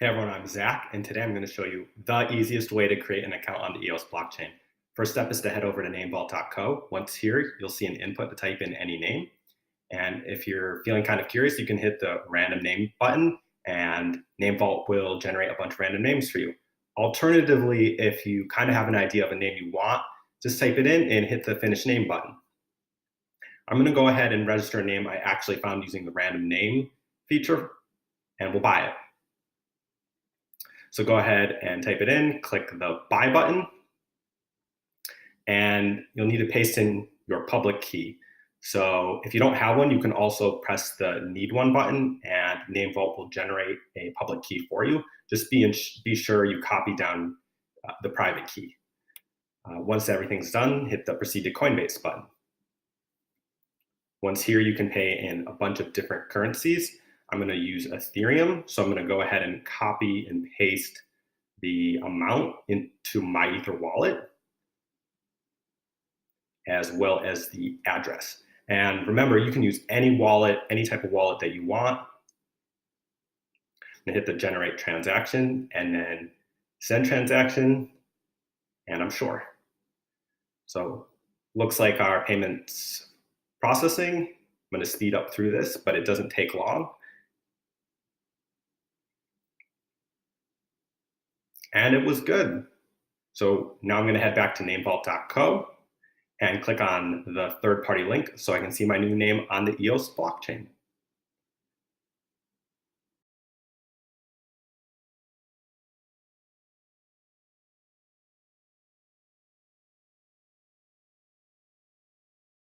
Hey everyone, I'm Zach, and today I'm going to show you the easiest way to create an account on the EOS blockchain. First step is to head over to namevault.co. Once here, you'll see an input to type in any name. And if you're feeling kind of curious, you can hit the random name button, and NameVault will generate a bunch of random names for you. Alternatively, if you kind of have an idea of a name you want, just type it in and hit the finish name button. I'm going to go ahead and register a name I actually found using the random name feature, and we'll buy it. So go ahead and type it in, click the buy button, and you'll need to paste in your public key. So if you don't have one, you can also press the need one button and NameVault will generate a public key for you. Just be sure you copy down the private key. Once everything's done, hit the proceed to Coinbase button. Once here, you can pay in a bunch of different currencies. I'm going to use Ethereum, so I'm going to go ahead and copy and paste the amount into my Ether wallet, as well as the address. And remember, you can use any wallet, any type of wallet that you want. And hit the generate transaction, and then send transaction, and I'm sure. So looks like our payment's processing. I'm going to speed up through this, but it doesn't take long. And it was good. So now I'm going to head back to namevault.co and click on the third-party link so I can see my new name on the EOS blockchain.